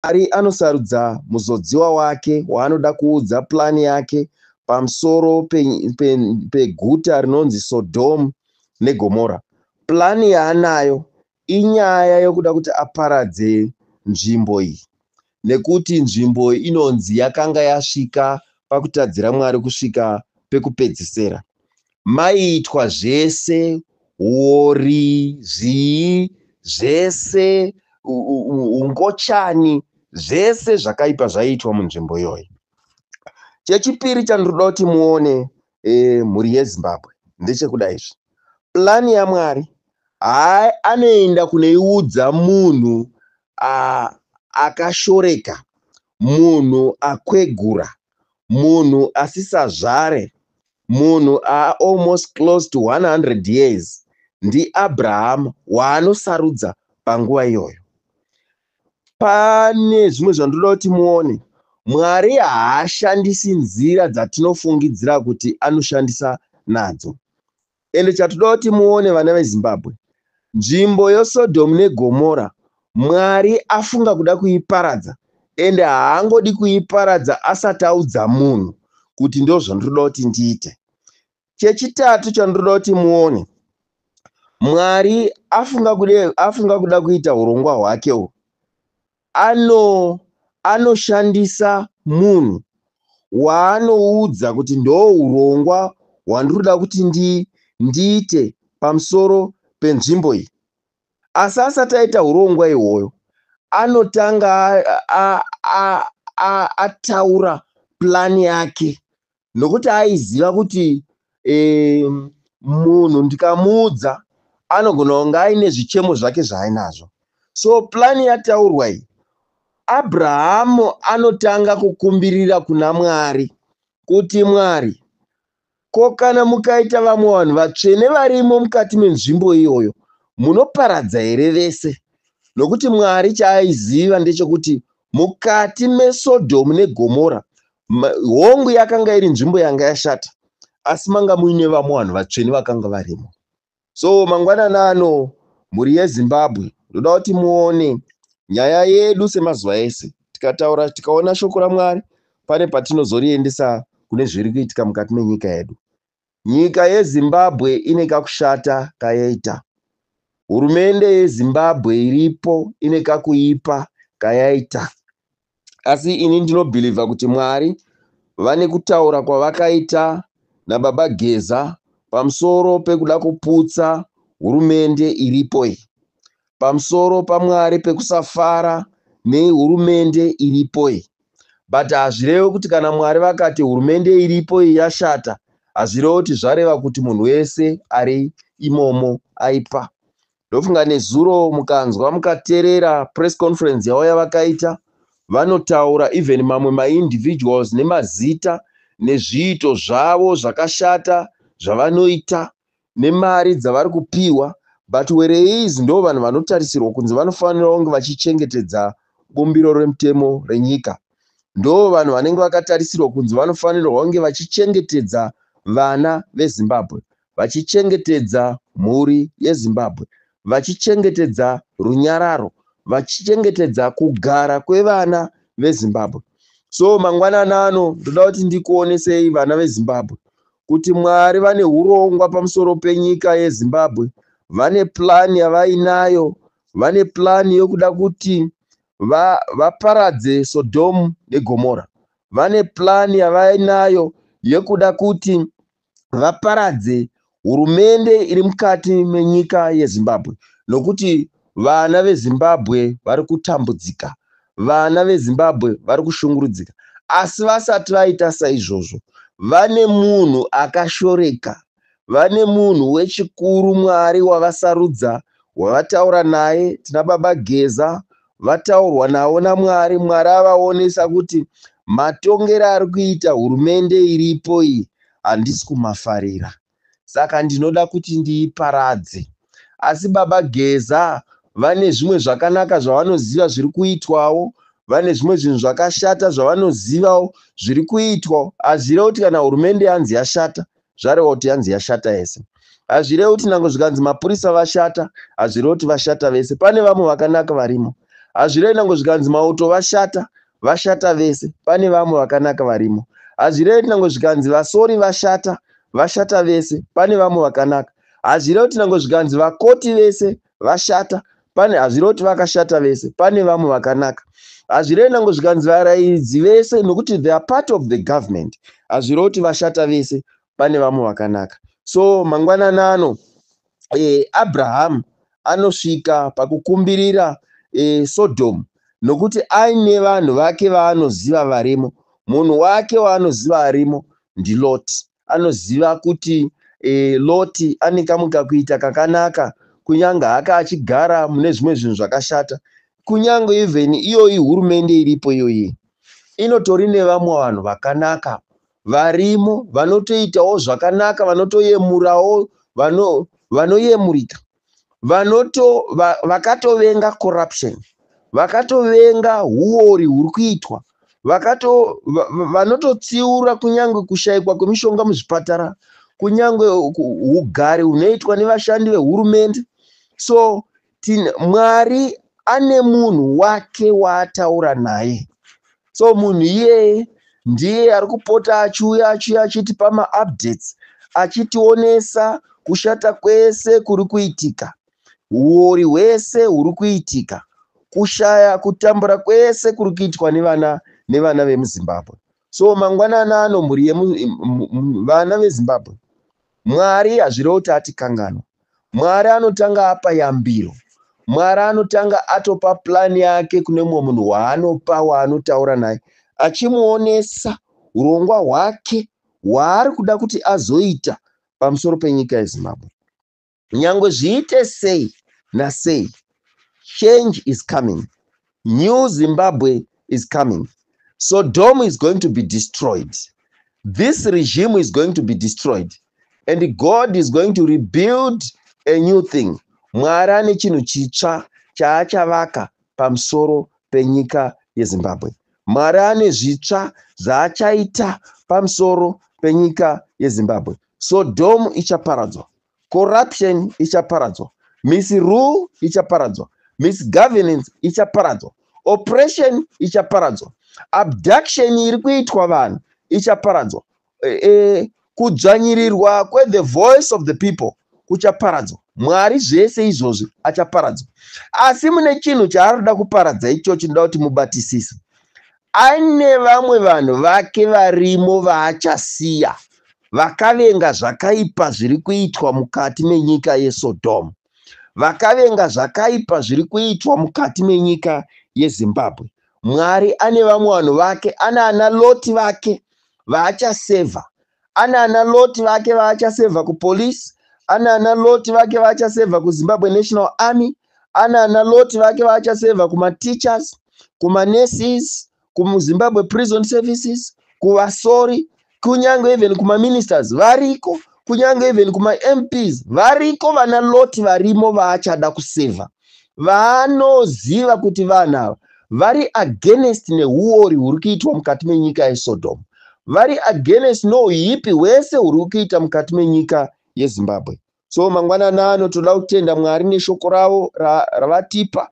Mwari anosarudza muzodziwa wake waanoda kuudza plani yake pamusoro peguta rinonzi Sodhomu neGomora. Plani yaanayo inyaya yokuda kuti aparadze nzvimbo iyi, nekuti nzvimbo iyi inonzi yakanga yasvika pakutadzira Mwari kusvika pekupedzisira. Maiitwa zvese, hori, zvii, zvese, ungochani, zvese zvakaipa zvaiitwa munzvimbo iyoyi. Chechipiri chandinoda kuti muone mhuri yeZimbabwe ndechekuda izvi. Plani yaMwari anoenda kunoiudza munhu akashoreka, munhu akwegura, munhu asisazvare, munhu almost close to 100 years, ndiAbraham waanosarudza panguva iyoyo. Pane zvimwe zvandoda kuti muone. Mwari haashandisi nzira dzatinofungidzira kuti anoshandisa nadzo. Ende chatoda kuti muone, vana veZimbabwe, nzvimbo yeSodhomu neGomora Mwari afunga kuda kuiparadza, ende haangodi kuiparadza asati audza munhu kuti ndo zvandoda kuti ndiite. Chechitatu chandoda kuti muone, Mwari afunga kuda kuita urongwa hwake uhwu, anoshandisa munhu waanoudza kuti ndo urongwa hwandiroda kuti ndiite pamusoro penzvimbo iyi. Asi asati aita urongwa ihwoyo, anotanga ataura plani yake, nokuti aiziva kuti munhu ndikamuudza anogona kunge aine zvichemo zvake zvaainazvo. So plani yataurwa iyi, Abrahamu anotanga kukumbirira kuna Mwari kuti Mwari, ko kana mukaita vamwe vanhu vatsvene varimo mukati menzvimbo iyoyo, munoparadza here vese? Nokuti Mwari chaaiziva ndechekuti mukati meSodhomu neGomora hongu yakanga iri nzvimbo yanga yashata, asi manga muine vamwe vanhu vatsvene vakanga varimo. So mangwanana ano, mhuri yeZimbabwe, ndoda kuti muone nyaya yedu semazuva ese. Tikaona shoko raMwari, pane patinozoriendesa kune zviri kuitika mukati menyika yedu. Nyika yeZimbabwe ine kakushata kayaita. Hurumende yeZimbabwe iripo ine kakuipa kayaita. Asi ini ndinobhilivha kuti Mwari vane kutaura kwavakaita naBaba Geza pamusoro pekuda kuputsa hurumende iripo iyi, pamusoro paMwari pekusafara nehurumende iripo iyi. But hazvirevi kuti kana Mwari vakati hurumende iripo iyi yashata, hazvirevi kuti zvareva kuti munhu wese ari imomo aipa. Ndofunga nezuro mukanzwa mukateerera press conference yavo yavakaita, vanotaura even mamwe maindividuals nemazita nezviito zvavo zvakashata zvavanoita nemari dzavari kupiwa. But whereas ndo vanhu vanotarisirwa kunzi vanofanira kunge vachichengetedza bumbiro remutemo renyika, ndo vanhu vanenge vakatarisirwa kunzi vanofanirwa kunge vachichengetedza vana veZimbabwe, vachichengetedza mhuri yeZimbabwe, vachichengetedza runyararo, vachichengetedza kugara kwevana veZimbabwe. So mangwanana ano ndoda kuti ndikuonesei vana veZimbabwe kuti Mwari vane urongwa pamusoro penyika yeZimbabwe. Vane plani yavainayo, vane plani yokuda kuti vaparadze Sodhomu neGomora. Vane plani yavainayo yekuda kuti vaparadze hurumende iri mukati menyika yeZimbabwe, nokuti vana veZimbabwe vari kutambudzika, vana veZimbabwe vari kushungurudzika. Asi vasati vaita saizvozvo, vane munhu akashoreka, vane munhu wechikuru Mwari wavasarudza, wavataura naye. Tina Baba Geza, vataurwa navo naMwari. Mwari avaonesa kuti matongero ari kuita hurumende iripo iyi handisi kumafarira, saka ndinoda kuti ndiiparadze. Asi Baba Geza vane zvimwe zvakanaka zvavanoziva zviri kuitwawo, vane zvimwe zvinhu zvakashata zvavanozivawo zviri kuitwa. Hazvirevi kuti kana hurumende yanzi yashata, zvareva kuti yanzi yashata yese. Hazvirevi kuti nange zvikanzi mapurisa vashata, hazvirevi kuti vashata vese. Pane vamwe vakanaka varimo. Hazvirevi nango zvikanzi mauto vashata, vashata vese, pane vamwe vakanaka varimo. Hazvirevi nango zvikanzi vasori vashata, vashata vese, pane vamwe vakanaka. Hazvirevi kuti nango zvikanzi vakoti vese vashata, hazvirevi kuti vakashata vese, pane vamwe vakanaka. Hazvirevi nango zvikanzi varairidzi vese, nokuti they are part of the government. Hazvirevi kuti vashata vese, pane vamwe vakanaka. So mangwanana ano Abraham anosvika pakukumbirira Sodom, nokuti aine vanhu vake vaanoziva varimo. Munhu wake waanoziva arimo ndiLoti. Anoziva kuti Loti ane kamwe kakuita kakanaka, kunyange haka achigara mune zvimwe zvinhu zvakashata. Kunyange even iyoyi hurumende iripo iyoyi inotori nevamwe vanhu vakanaka varimo, vanotoitawo zvakanaka, vanotoyemurawo, vanoyemurika, vakatovenga corruption, vakatovenga uori huri kuitwa, vanototsiura kunyange kushayikwa kwemishonga muzvipatara, kunyange ugari hunoitwa nevashandi vehurumende. So Mwari ane munhu wake waataura naye. So munhu iyeye ndiye ari kupota achiuya achitipa maupdates, achitionesa kushata kwese kuri kuitika, uori hwese huri kuitika, kushaya kutambura kwese kuri kuitwa nevana vemuZimbabwe. So mangwanana ano vana veZimbabwe, Mwari hazvirevi kuti atikanganwa. Mwari anotanga apa yambiro. Mwari anotanga atopa plani yake kune mumwe munhu waanotaura naye, achimuonesa urongwa hwake hwaari kuda kuti azoita pamusoro penyika yeZimbabwe. Nyangwe zviite sei nasei, change is coming. New Zimbabwe is coming. Sodom is going to be destroyed. This regime is going to be destroyed. And God is going to rebuild a new thing. Mwari ane chinhu chitsva chaachavaka pamusoro penyika yeZimbabwe. Mwari ane zvitsva zvaachaita pamusoro penyika yeZimbabwe. Sodom ichaparadzwa, corruption ichaparadzwa, misrule ichaparadzwa, misgovernance ichaparadzwa, oppression ichaparadzwa, abduction iri kuitwa vanhu ichaparadzwa, kudzvanyirirwa the voice of the people kuchaparadzwa. Mwari zvese izvozvi achaparadzwa. Asi mune chinhu chaarikuda kuparadza ichocho, ndoda kuti mubatisise. Ane vamwe vanhu vake varimo vaachasiya, vakavenga zvakaipa zviri kuitwa mukati menyika yeSodom, vakavenga zvakaipa zviri kuitwa mukati menyika yeZimbabwe. Mwari ane vamwe vanhu vake, ana Loti vake vaachasevha, ana Loti vake vaachasevha kupolisi, ana Loti vake vaachasevha kuZimbabwe National Army, ana Loti vake vaachasevha kumateachers, kumanurses, kuZimbabwe Prison Services, kuvasori, kunyange even kumaministers variko, kunyange even kumaMPs variko. Vana Loti varimo vaachada kusevha, vaanoziva kuti vanhu vari against neuori huri kuitwa mukati menyika yeSodom, vari against nouipi hwese huri kuita mukati menyika yeZimbabwe. So mangwanana ano toda kutenda Mwari neshoko ravo ravatipa.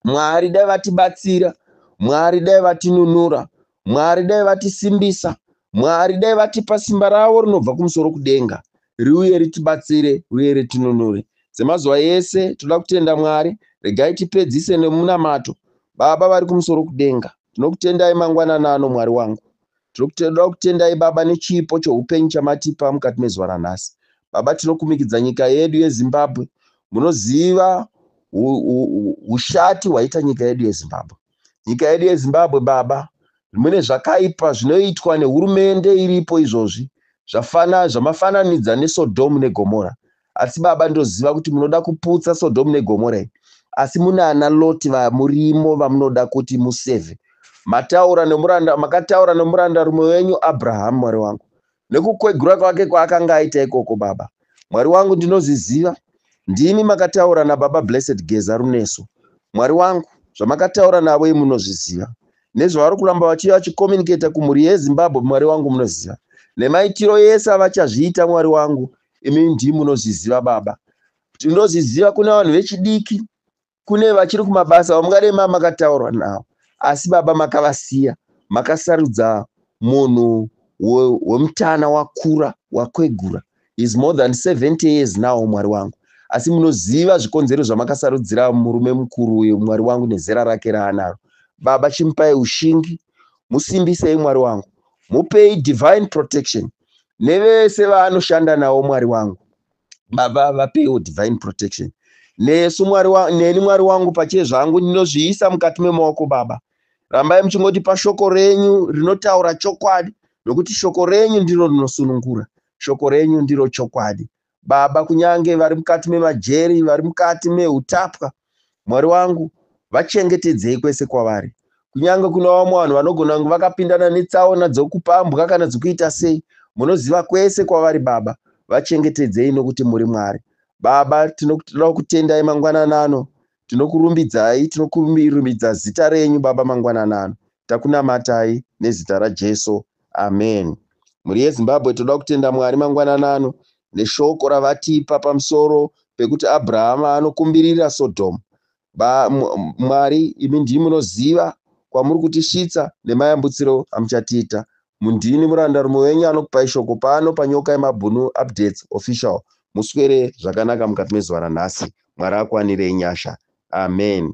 Mwari dai vatibatsira, Mwari dai vatinunura, Mwari dai vatisimbisa, Mwari dai vatipa simba ravo rinobva kumusoro kudenga, riuye ritibatsire, riuye ritinunure. Semazuva ese toda kutenda Mwari. Regai tipedzise nemunamato. Baba vari kumusoro kudenga, tinokutendai mangwanana ano Mwari wangu. Toda kutendai Baba nechipo choupenyu chamatipa mukati mezuva ranhasi. Baba, tinokumikidza nyika yedu yeZimbabwe. Munoziva ushati hwaita nyika yedu yeZimbabwe. Nyika yedu yeZimbabwe Baba, mune zvakaipa zvinoitwa nehurumende iripo izvozvi, zvamafananidza neSodom neGomora. Asi Baba, ndoziva kuti munoda kuputsa Sodom neGomora iyi, asi muna ana Loti vamurimo vamunoda kuti musevhe. Makataura nomuranda rumwe wenyu Abraham, Mwari wangu, nekukwegura kwake kwaakanga aita ikoko. Baba Mwari wangu, ndinozviziva, ndimi makataura naBaba Blessed Geza Runeso. Mwari wangu, zvamakataura navo munozviziva, nezvavari kuramba vachikomuniketa kumhuri yeZimbabwe, Mwari wangu munoziva, nemaitiro yese avachazviita, Mwari wangu, imi ndimi munozviziva. Baba, tinozviziva kuna vanhu vechidiki kune vachiri kumabasa vamungarema makataurwa navo, asi baba makavasiya, makasarudza munhu wemutana wakura wakwegura. Is more than 70 years now, Mwari wangu. Asi munoziva zvikonzero zvamakasarudzira murume mukuru uyu, Mwari wangu, nezera rake raanaro. Baba, chimupai ushingi, musimbisei Mwari wangu, mupei divine protection, nevese vaanoshanda navo Mwari wangu. Baba, vapeiwo divine protection. Nesu neni Mwari wangu pachiye zvangu ndinozviisa mukati memaoko Baba. Rambai muchingotipa shoko renyu rinotaura chokwadi, nokuti shoko renyu ndiro rinosunungura, shoko renyu ndiro chokwadi. Baba, kunyange vari mukati memajeri, vari mukati meutapwa, Mwari wangu, vachengetedzei kwese kwavari. Kunyange kuna vamwe vanhu vanogona kunge vakapindana netsaona dzokupambwa kana dzokuita sei, munoziva kwese kwavari Baba, vachengetedzei nokuti muri Mwari. Baba, tinoda kutendai mangwananano, tinokurumbidzai, tinokurumbidza zita renyu Baba mangwananano, takunamatai nezita raJesu, amen. Mhuri yeZimbabwe toda kutenda Mwari mangwananano neshoko ravatipa pamusoro pekuti Abrahama anokumbirira Sodhomu. Mwari, imi ndimi munoziva kwamuri kutisvitsa nemayambutsiro amuchatiita. Mundini murandarume wenyu anokupai shoko pano panyoka yemabhunu updates official. Muswere zvakanaka mukati mezuva ranhasi. Mwari akwanirei nyasha. Amen.